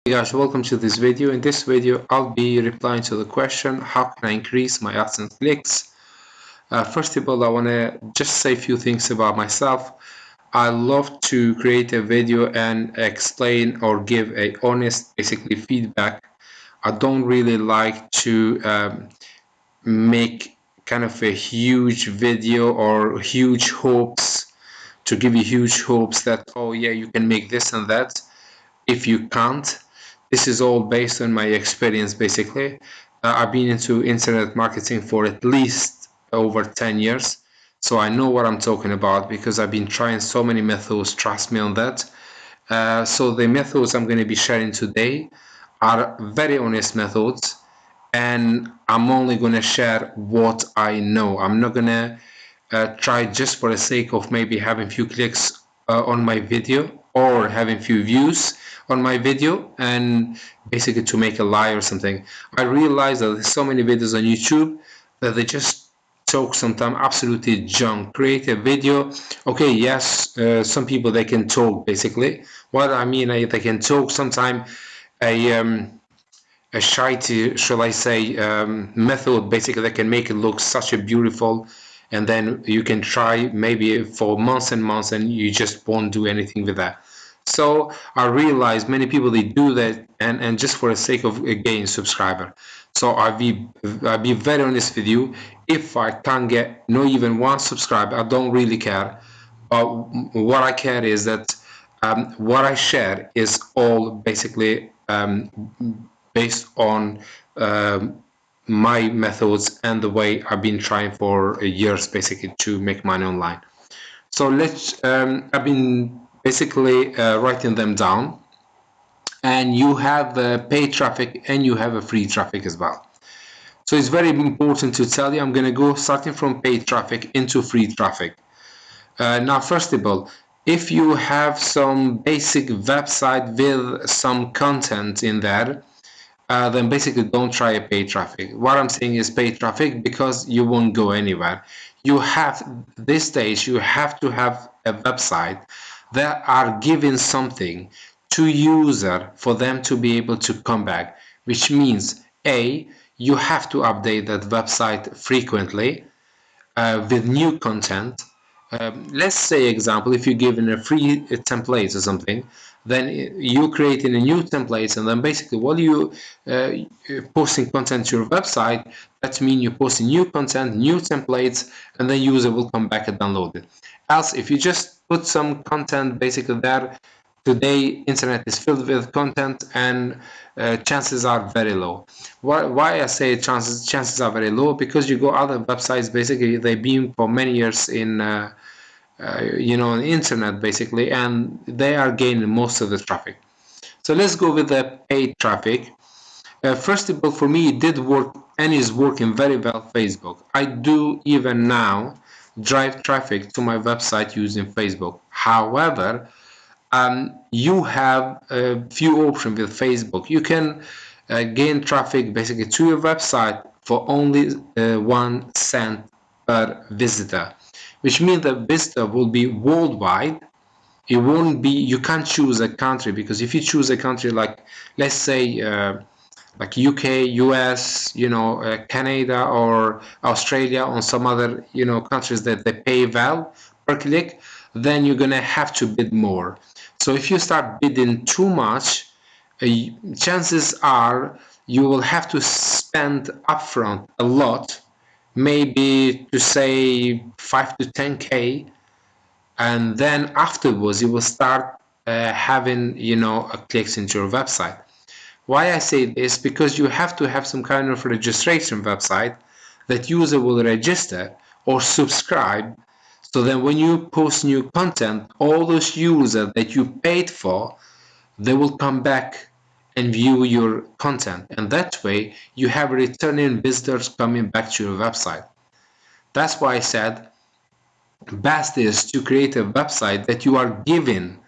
Hey guys, welcome to this video. In this video, I'll be replying to the question, how can I increase my AdSense clicks? First of all, I want to just say a few things about myself. I love to create a video and explain or give a honest, basically, feedback. I don't really like to make kind of a huge video or huge hopes, to give you huge hopes that, oh yeah, you can make this and that. If you can't, this is all based on my experience basically. I've been into internet marketing for at least over 10 years, so I know what I'm talking about because I've been trying so many methods, trust me on that. So the methods I'm going to be sharing today are very honest methods, and I'm only going to share what I know. I'm not going to try just for the sake of maybe having few clicks on my video or having few views on my video and basically to make a lie or something. I realize that there's so many videos on YouTube that they just talk sometimes absolutely junk. Create a video, okay, yes, some people they can talk basically. What I mean, they can talk sometimes a shitty, shall I say, method basically that can make it look such a beautiful, and then you can try maybe for months and months and you just won't do anything with that. So I realize many people they do that and just for the sake of gaining subscriber. So I'll be very honest with you. If I can't get not even one subscriber, I don't really care. But what I care is that what I share is all basically based on my methods and the way I've been trying for years basically to make money online. So I've been basically writing them down, and you have paid traffic and you have a free traffic as well. So it's very important to tell you, I'm going to go starting from paid traffic into free traffic. Now, first of all, if you have some basic website with some content in there, then basically don't try a paid traffic. What I'm saying is paid traffic because you won't go anywhere. You have this stage, you have to have a website that are giving something to user for them to be able to come back, which means you have to update that website frequently with new content. Let's say example, if you're given a free template or something, then you creating a new template, and then basically while you posting content to your website, that means you're posting new content, new templates, and then user will come back and download it. Else, if you just put some content basically there, today internet is filled with content and chances are very low. Why I say chances are very low? Because you go other websites, basically they've been for many years in on the internet basically, and they are gaining most of the traffic. So let's go with the paid traffic. First of all, for me it did work and is working very well Facebook. I do even now drive traffic to my website using Facebook. However, you have a few options with Facebook. You can gain traffic basically to your website for only 1 cent per visitor, which means the visitor will be worldwide. It won't be, you can't choose a country, because if you choose a country like, let's say, like UK, US, Canada or Australia, or some other, countries that they pay well per click, then you're gonna have to bid more. So if you start bidding too much, chances are you will have to spend upfront a lot, maybe to say 5 to 10K, and then afterwards you will start having clicks into your website. Why I say this? Because you have to have some kind of registration website that user will register or subscribe, so then when you post new content, all those users that you paid for, they will come back and view your content, and that way you have returning visitors coming back to your website. That's why I said best is to create a website that you are giving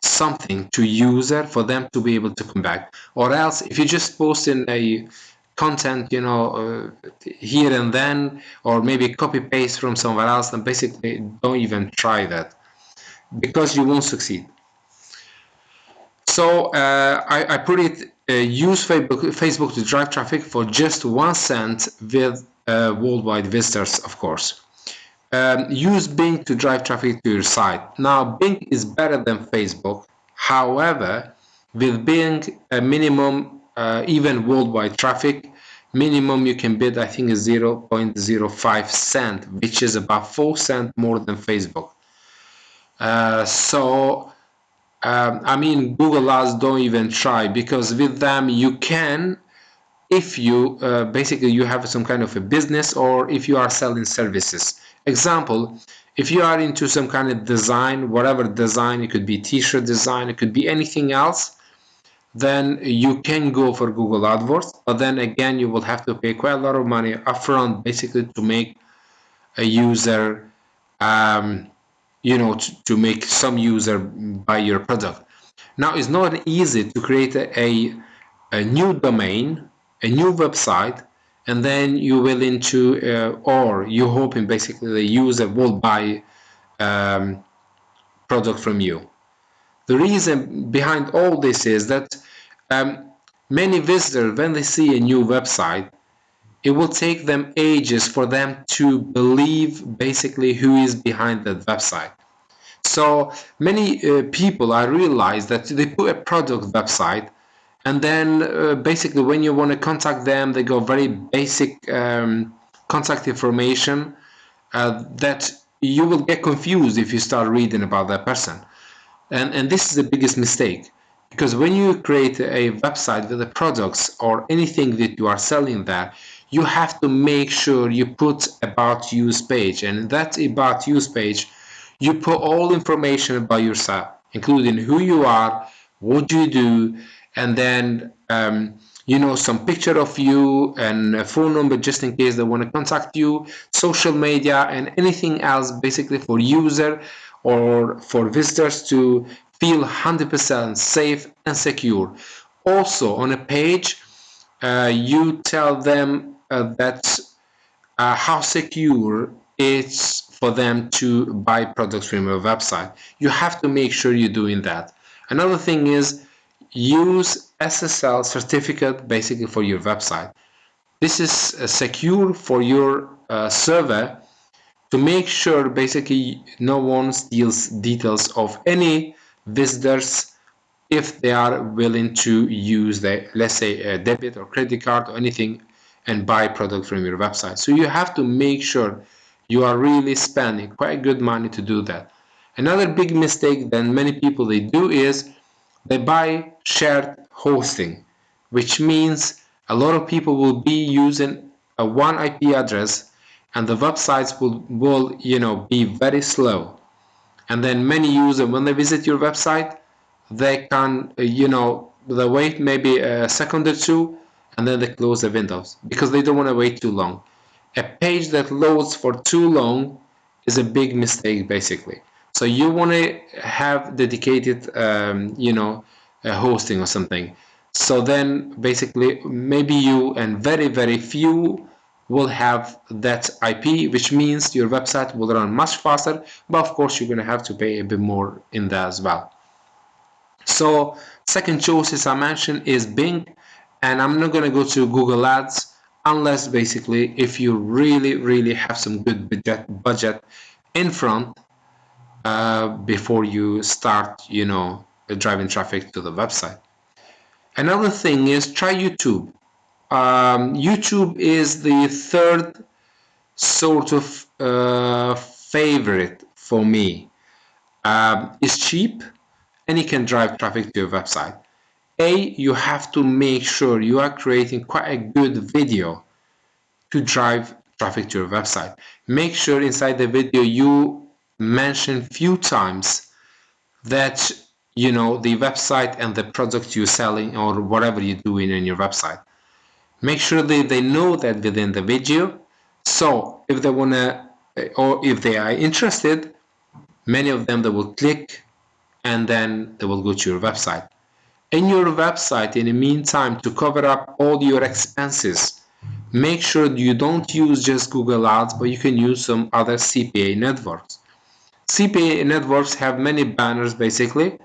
something to user for them to be able to come back. Or else if you just post in a content here and then, or maybe copy paste from somewhere else, then basically don't even try that, because you won't succeed. So I put it, use Facebook to drive traffic for just 1 cent with worldwide visitors, of course. Use Bing to drive traffic to your site. Now, Bing is better than Facebook. However, with Bing, a minimum, even worldwide traffic, minimum you can bid, I think, is 0.05 cent, which is about 4 cents more than Facebook. I mean, Google ads don't even try, because with them you can, if you basically you have some kind of a business, or if you are selling services. Example, if you are into some kind of design, whatever design, it could be t-shirt design, it could be anything else, then you can go for Google AdWords. But then again, you will have to pay quite a lot of money upfront, basically, to make a user, um, to make some user buy your product. Now, it's not easy to create a new domain, a new website, and then you will into, or you hoping basically the user will buy product from you. The reason behind all this is that um, many visitors, when they see a new website, it will take them ages for them to believe basically who is behind that website. So many people, I realize that they put a product website, and then basically when you want to contact them, they go very basic contact information that you will get confused if you start reading about that person. And this is the biggest mistake, because when you create a website with the products or anything that you are selling there, you have to make sure you put about use page, and that about use page you put all information about yourself, including who you are, what you do, and then some picture of you and a phone number just in case they want to contact you, social media, and anything else basically for user or for visitors to feel 100% safe and secure. Also on a page, you tell them that how secure it's for them to buy products from your website. You have to make sure you're doing that. Another thing is, use SSL certificate basically for your website. This is secure for your server, to make sure basically no one steals details of any visitors if they are willing to use the, let's say, a debit or credit card or anything, and buy product from your website. So you have to make sure you are really spending quite good money to do that. Another big mistake that many people they do is they buy shared hosting, which means a lot of people will be using a one IP address, and the websites will be very slow. And then many users, when they visit your website, they can they wait maybe a second or two, and then they close the windows because they don't want to wait too long. A page that loads for too long is a big mistake basically. So you want to have dedicated hosting or something. So then basically maybe you and very very few will have that IP, which means your website will run much faster, but of course you're going to have to pay a bit more in that as well. So second choice, as I mentioned, is Bing, and I'm not going to go to Google Ads unless basically if you really really have some good budget in front before you start driving traffic to the website. Another thing is, try YouTube. YouTube is the third sort of favorite for me. It's cheap and it can drive traffic to your website. You have to make sure you are creating quite a good video to drive traffic to your website. Make sure inside the video you mention few times that the website and the product you're selling or whatever you're doing in your website. Make sure they know that within the video. So if they wanna, or if they are interested, many of them they will click and then they will go to your website. In your website, in the meantime, to cover up all your expenses, make sure you don't use just Google Ads, but you can use some other CPA networks. CPA networks have many banners basically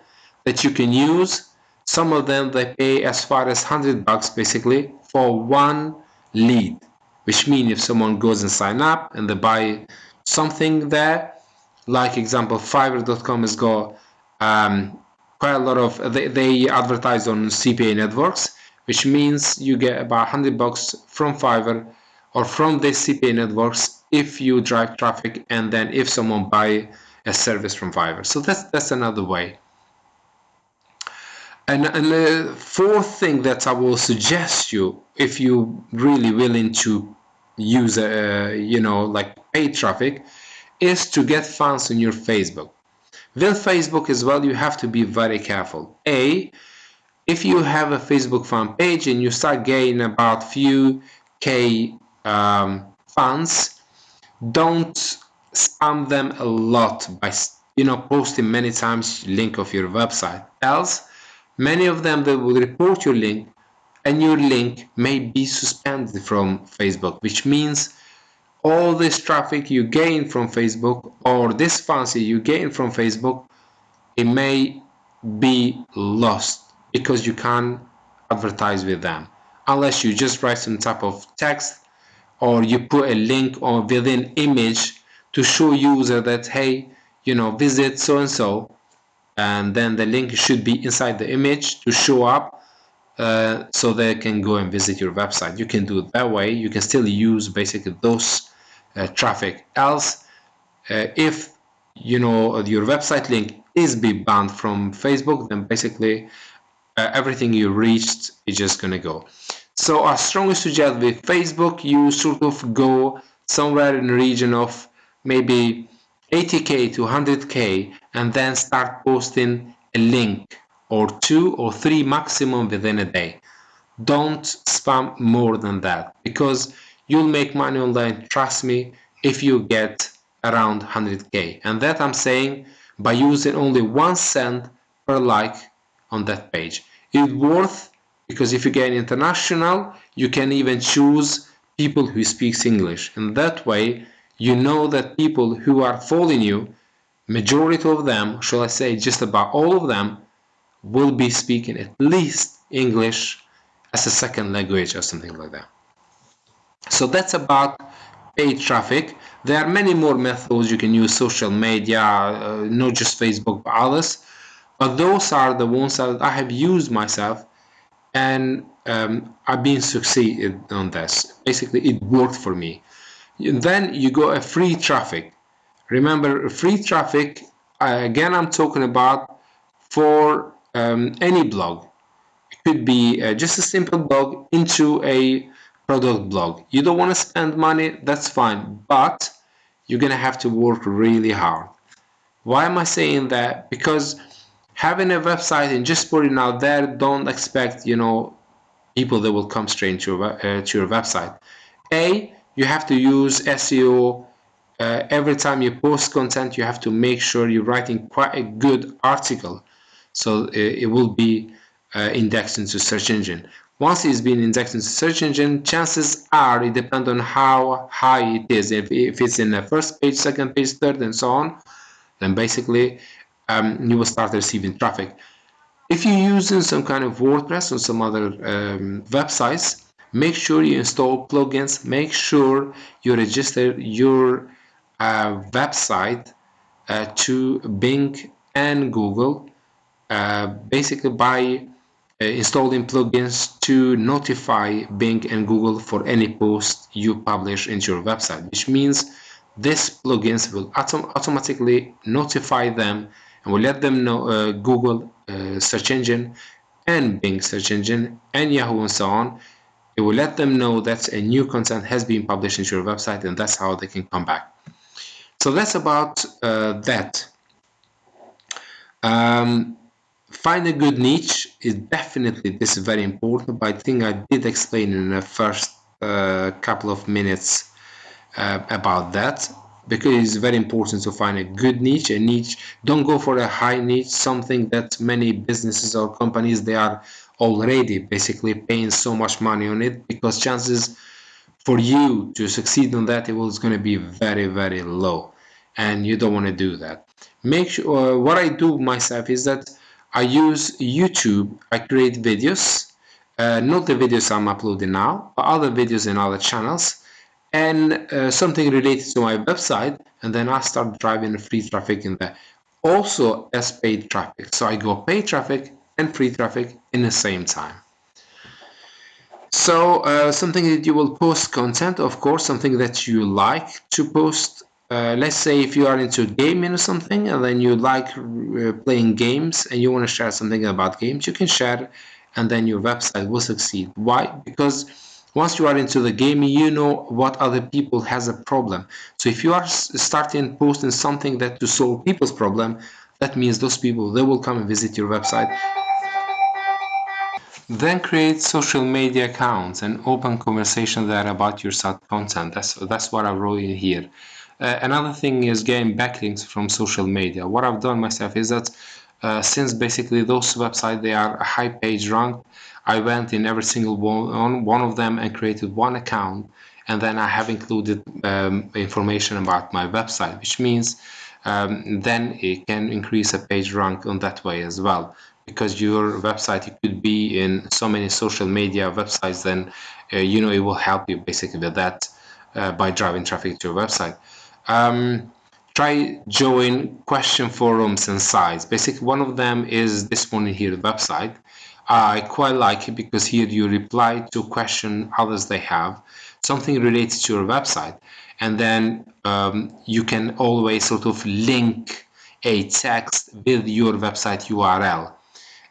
that you can use Some of them they pay as far as $100 basically for one lead, which means if someone goes and sign up and they buy something there, like example Fiverr.com has got quite a lot of they advertise on CPA networks, which means you get about $100 from Fiverr or from the CPA networks if you drive traffic, and then if someone buy a service from Fiverr. So that's another way. And the fourth thing that I will suggest you, if you really willing to use like paid traffic, is to get fans on your Facebook. With Facebook as well, you have to be very careful. If you have a Facebook fan page and you start getting about few K fans, don't spam them a lot by posting many times link of your website. Else, many of them they will report your link, and your link may be suspended from Facebook, which means all this traffic you gain from Facebook or this fancy you gain from Facebook, it may be lost because you can't advertise with them unless you just write some type of text or you put a link or within image to show user that, hey, visit so and so, and then the link should be inside the image to show up so they can go and visit your website. You can do it that way. You can still use basically those traffic. Else, if your website link is be banned from Facebook, then basically everything you reached is just gonna go. So I strongly suggest with Facebook you sort of go somewhere in the region of maybe 80k to 100k and then start posting a link or 2 or 3 maximum within a day. Don't spam more than that because you'll make money online, trust me, if you get around 100k. And that I'm saying by using only 1 cent per like on that page. It's worth because if you get international, you can even choose people who speaks English. And that way, you know that people who are following you, majority of them, shall I say just about all of them, will be speaking at least English as a second language or something like that. So that's about paid traffic. There are many more methods you can use, social media, not just Facebook but others, but those are the ones that I have used myself, and I've been succeeded on this. Basically it worked for me. Then you go a free traffic. Remember, free traffic, again I'm talking about for any blog. It could be just a simple blog into a product blog. You don't want to spend money, that's fine, but you're gonna have to work really hard. Why am I saying that? Because having a website and just putting it out there, don't expect people that will come straight to your website. You have to use SEO. Every time you post content, you have to make sure you're writing quite a good article, so it will be indexed into search engine. Once it's been indexed into search engine, chances are it depends on how high it is. If it's in the first page, second page, third, and so on, then basically you will start receiving traffic. If you're using some kind of WordPress or some other websites, make sure you install plugins. Make sure you register your website to Bing and Google, basically by installing plugins to notify Bing and Google for any post you publish into your website, which means these plugins will automatically notify them and will let them know Google search engine and Bing search engine and Yahoo and so on. It will let them know that a new content has been published into your website, and that's how they can come back. So that's about that. Find a good niche is definitely, this is very important, but I think I did explain in the first couple of minutes about that, because it's very important to find a good niche. A niche, don't go for a high niche, something that many businesses or companies, they are already basically paying so much money on it, because chances for you to succeed on that, it was going to be very, very low, and you don't want to do that. Make sure what I do myself is that I use YouTube. I create videos, not the videos I'm uploading now, but other videos in other channels, and something related to my website, and then I start driving free traffic in there. Also as paid traffic. So I go paid traffic and free traffic in the same time. So something that you will post content, of course, something that you like to post. Let's say if you are into gaming or something, and then you like playing games and you want to share something about games, you can share, and then your website will succeed. Why? Because once you are into the game, you know what other people has a problem. So if you are starting posting something that to solve people's problem, that means those people, they will come and visit your website. Then create social media accounts and open conversation there about your site content. That's what I wrote in here. Another thing is getting backlinks from social media. What I've done myself is that since basically those websites they are a high page rank, I went in every single one of them and created one account, and then I have included information about my website, which means then it can increase a page rank on that way as well, because your website it could be in so many social media websites. Then it will help you basically with that by driving traffic to your website. Try join question forums and sites. Basically one of them is this one in here, the website. I quite like it because here you reply to question others they have, something related to your website, and then you can always sort of link a text with your website URL.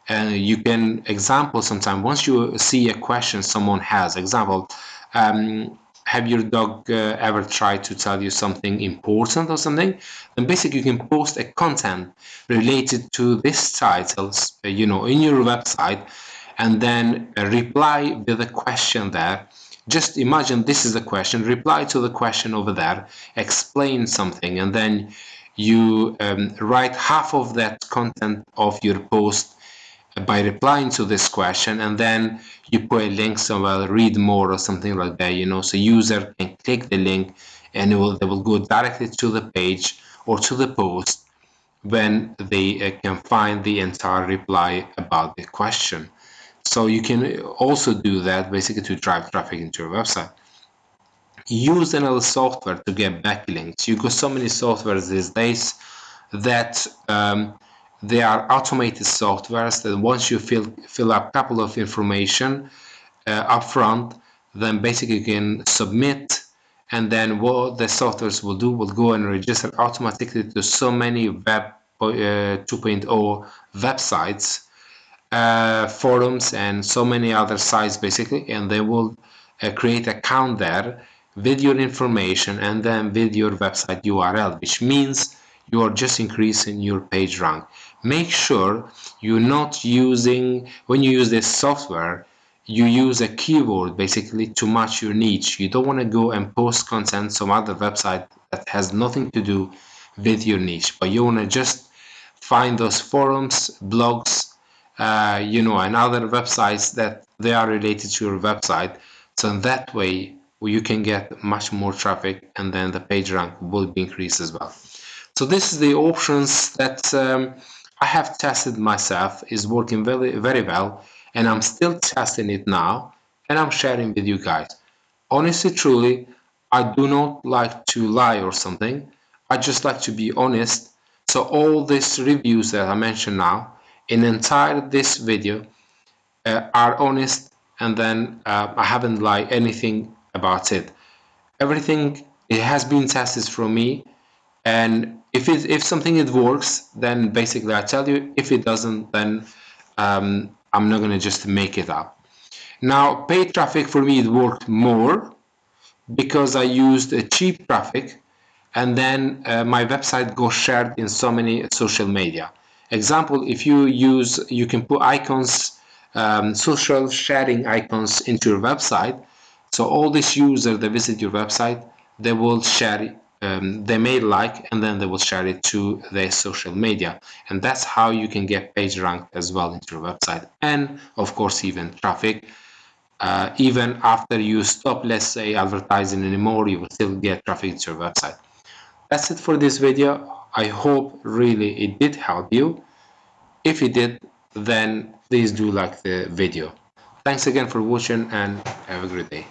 And you can example sometime once you see a question someone has, example, have your dog ever tried to tell you something important or something, then basically you can post a content related to this titles in your website, and then reply with a question there. Just imagine this is a question, reply to the question over there, explain something, and then you write half of that content of your post by replying to this question, and then you put a link somewhere, read more or something like that, so user can click the link and they will go directly to the page or to the post when they can find the entire reply about the question. So you can also do that basically to drive traffic into your website. Use another software to get backlinks. You got so many softwares these days that they are automated softwares that once you fill up a couple of information upfront, then basically you can submit, and then what the softwares will do will go and register automatically to so many web 2.0 websites, forums, and so many other sites basically, and they will create an account there with your information and then with your website URL, which means you are just increasing your page rank. Make sure you're not using, when you use this software, you use a keyword basically to match your niche. You don't want to go and post content some other website that has nothing to do with your niche, but you want to just find those forums, blogs, and other websites that they are related to your website. So in that way, you can get much more traffic, and then the page rank will be increased as well. So this is the options that I have tested myself, is working very, very well, and I'm still testing it now, and I'm sharing with you guys. Honestly, truly, I do not like to lie or something. I just like to be honest. So all these reviews that I mentioned now, in entire this video, are honest, and then I haven't lied anything about it. Everything it has been tested from me, and if something it works, then basically I tell you. If it doesn't, then I'm not gonna just make it up. Now, paid traffic for me it worked more because I used a cheap traffic, and then my website got shared in so many social media. Example, if you can put icons, social sharing icons into your website. So all these users that visit your website, they will share it. They may like, and then they will share it to their social media, and that's how you can get page rank as well into your website, and of course even traffic. Even after you stop, let's say, advertising anymore, you will still get traffic to your website. That's it for this video. I hope really it did help you. If you did, then please do like the video. Thanks again for watching and have a great day.